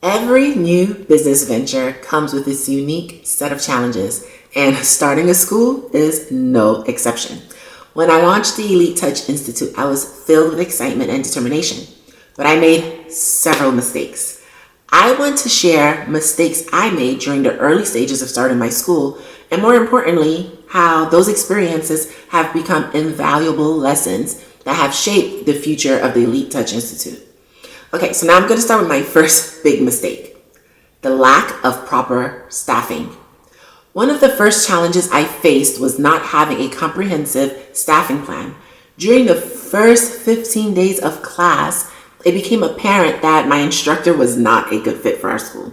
Every new business venture comes with its unique set of challenges, and starting a school is no exception. When I launched the Elite Touch Institute, I was filled with excitement and determination, but I made several mistakes. I want to share mistakes I made during the early stages of starting my school, and more importantly, how those experiences have become invaluable lessons that have shaped the future of the Elite Touch Institute. Okay, so now I'm going to start with my first big mistake, the lack of proper staffing. One of the first challenges I faced was not having a comprehensive staffing plan. During the first 15 days of class, it became apparent that my instructor was not a good fit for our school.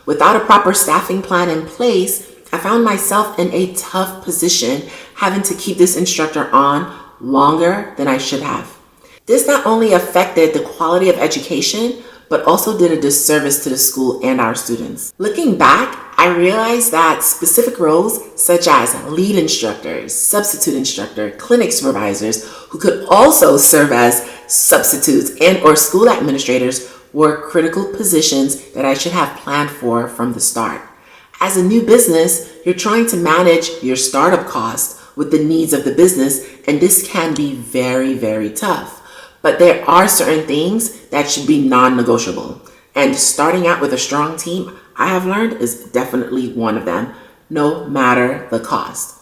Without a proper staffing plan in place, I found myself in a tough position having to keep this instructor on longer than I should have. This not only affected the quality of education, but also did a disservice to the school and our students. Looking back, I realized that specific roles such as lead instructors, substitute instructor, clinic supervisors, who could also serve as substitutes and or school administrators, were critical positions that I should have planned for from the start. As a new business, you're trying to manage your startup costs with the needs of the business, and this can be very, very tough. But there are certain things that should be non-negotiable. And starting out with a strong team, I have learned, is definitely one of them, no matter the cost.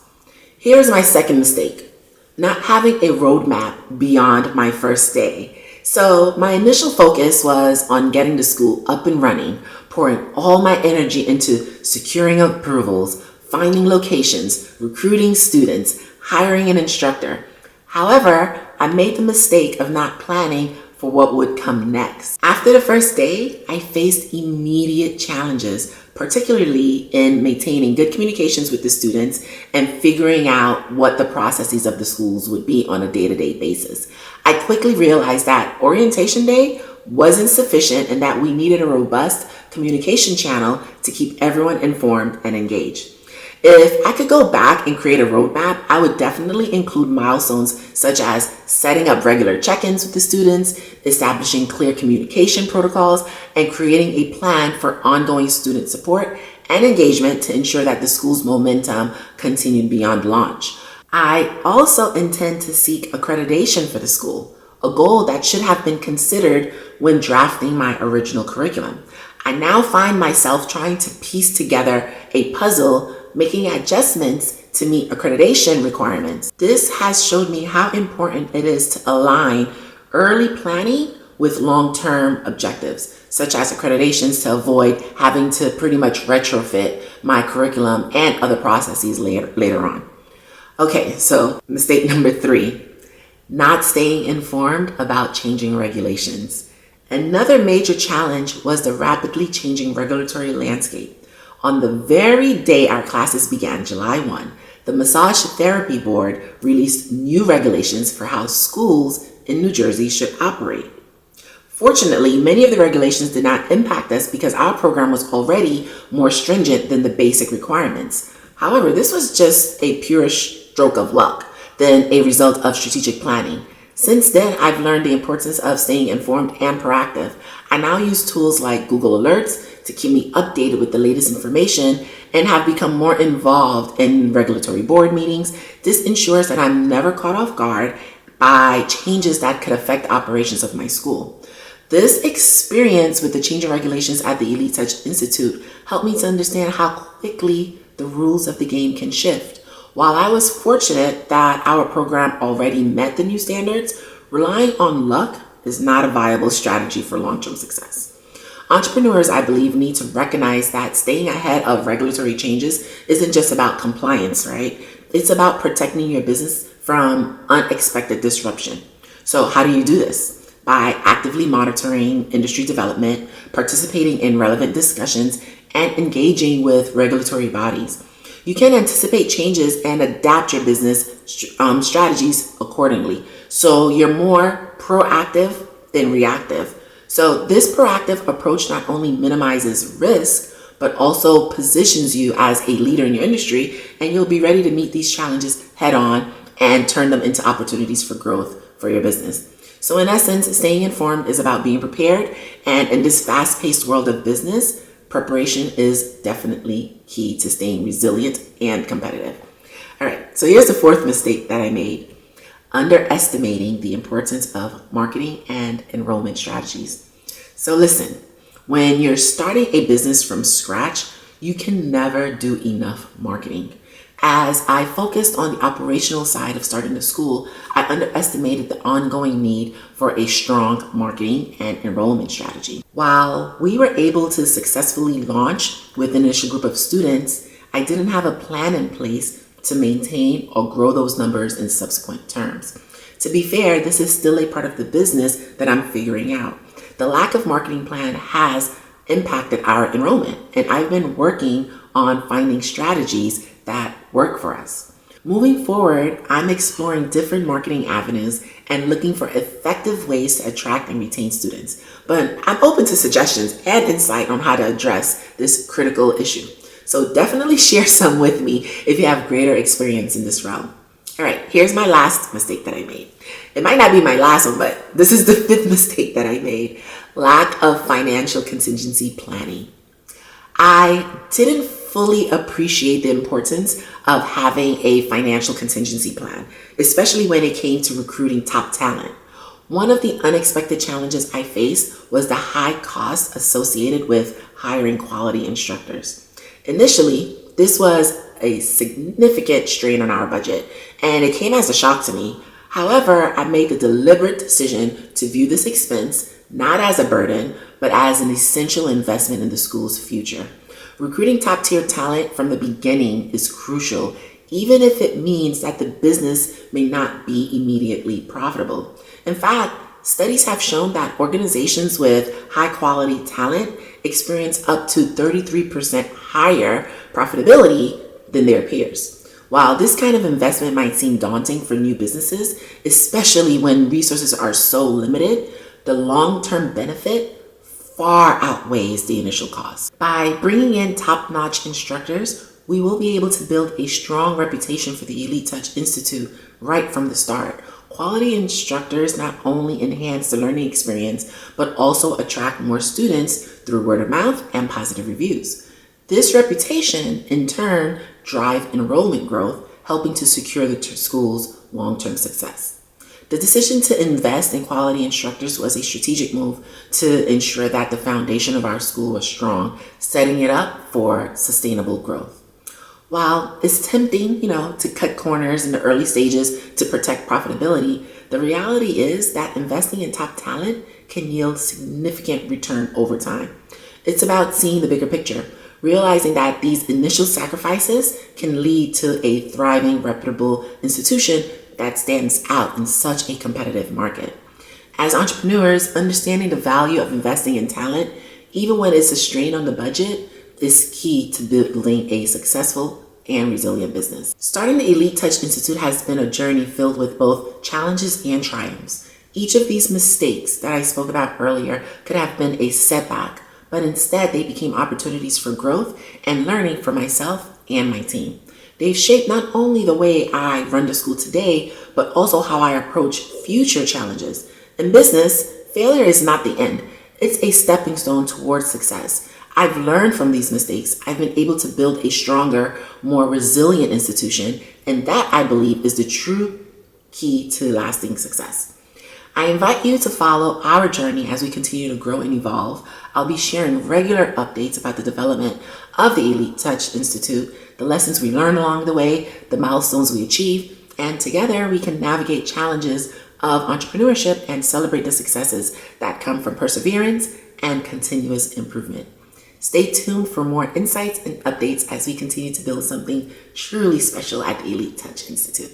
Here's my second mistake, not having a roadmap beyond my first day. So my initial focus was on getting the school up and running, pouring all my energy into securing approvals, finding locations, recruiting students, hiring an instructor. However, I made the mistake of not planning for what would come next. After the first day, I faced immediate challenges, particularly in maintaining good communications with the students and figuring out what the processes of the schools would be on a day-to-day basis. I quickly realized that orientation day wasn't sufficient and that we needed a robust communication channel to keep everyone informed and engaged. If I could go back and create a roadmap, I would definitely include milestones such as setting up regular check-ins with the students, establishing clear communication protocols, and creating a plan for ongoing student support and engagement to ensure that the school's momentum continued beyond launch. I also intend to seek accreditation for the school, a goal that should have been considered when drafting my original curriculum. I now find myself trying to piece together a puzzle, making adjustments to meet accreditation requirements. This has showed me how important it is to align early planning with long-term objectives, such as accreditations, to avoid having to pretty much retrofit my curriculum and other processes later on. Okay, so mistake number 3, not staying informed about changing regulations. Another major challenge was the rapidly changing regulatory landscape. On the very day our classes began, July 1, the Massage Therapy Board released new regulations for how schools in New Jersey should operate. Fortunately, many of the regulations did not impact us because our program was already more stringent than the basic requirements. However, this was just a pure stroke of luck than a result of strategic planning. Since then, I've learned the importance of staying informed and proactive. I now use tools like Google Alerts to keep me updated with the latest information and have become more involved in regulatory board meetings. This ensures that I'm never caught off guard by changes that could affect operations of my school. This experience with the change in regulations at the Elite Touch Institute helped me to understand how quickly the rules of the game can shift. While I was fortunate that our program already met the new standards, relying on luck is not a viable strategy for long-term success. Entrepreneurs, I believe, need to recognize that staying ahead of regulatory changes isn't just about compliance, right? It's about protecting your business from unexpected disruption. So how do you do this? By actively monitoring industry development, participating in relevant discussions, and engaging with regulatory bodies. You can anticipate changes and adapt your business strategies accordingly. So you're more proactive than reactive. So this proactive approach not only minimizes risk, but also positions you as a leader in your industry, and you'll be ready to meet these challenges head on and turn them into opportunities for growth for your business. So in essence, staying informed is about being prepared. And in this fast-paced world of business, preparation is definitely key to staying resilient and competitive. All right, so here's the fourth mistake that I made: underestimating the importance of marketing and enrollment strategies. So listen, when you're starting a business from scratch, you can never do enough marketing. As I focused on the operational side of starting the school, I underestimated the ongoing need for a strong marketing and enrollment strategy. While we were able to successfully launch with an initial group of students, I didn't have a plan in place to maintain or grow those numbers in subsequent terms. To be fair, this is still a part of the business that I'm figuring out. The lack of marketing plan has impacted our enrollment, and I've been working on finding strategies that work for us. Moving forward, I'm exploring different marketing avenues and looking for effective ways to attract and retain students. But I'm open to suggestions and insight on how to address this critical issue. So definitely share some with me if you have greater experience in this realm. All right, here's my last mistake that I made. It might not be my last one, but this is the fifth mistake that I made: lack of financial contingency planning. I didn't fully appreciate the importance of having a financial contingency plan, especially when it came to recruiting top talent. One of the unexpected challenges I faced was the high cost associated with hiring quality instructors. Initially, this was a significant strain on our budget, and it came as a shock to me. However, I made the deliberate decision to view this expense not as a burden, but as an essential investment in the school's future. Recruiting top-tier talent from the beginning is crucial, even if it means that the business may not be immediately profitable. In fact, studies have shown that organizations with high-quality talent experience up to 33% higher profitability than their peers. While this kind of investment might seem daunting for new businesses, especially when resources are so limited, the long-term benefit far outweighs the initial cost. By bringing in top-notch instructors, we will be able to build a strong reputation for the Elite Touch Institute right from the start. Quality instructors not only enhance the learning experience, but also attract more students through word of mouth and positive reviews. This reputation, in turn, drives enrollment growth, helping to secure the school's long-term success. The decision to invest in quality instructors was a strategic move to ensure that the foundation of our school was strong, setting it up for sustainable growth. While it's tempting, to cut corners in the early stages to protect profitability, the reality is that investing in top talent can yield significant return over time. It's about seeing the bigger picture, realizing that these initial sacrifices can lead to a thriving, reputable institution that stands out in such a competitive market. As entrepreneurs, understanding the value of investing in talent, even when it's a strain on the budget, is key to building a successful and resilient business. Starting the Elite Touch Institute has been a journey filled with both challenges and triumphs. Each of these mistakes that I spoke about earlier could have been a setback, but instead they became opportunities for growth and learning for myself and my team. They've shaped not only the way I run the school today, but also how I approach future challenges. In business, failure is not the end. It's a stepping stone towards success. I've learned from these mistakes. I've been able to build a stronger, more resilient institution, and that, I believe, is the true key to lasting success. I invite you to follow our journey as we continue to grow and evolve. I'll be sharing regular updates about the development of the Elite Touch Institute, the lessons we learn along the way, the milestones we achieve, and together we can navigate challenges of entrepreneurship and celebrate the successes that come from perseverance and continuous improvement. Stay tuned for more insights and updates as we continue to build something truly special at the Elite Touch Institute.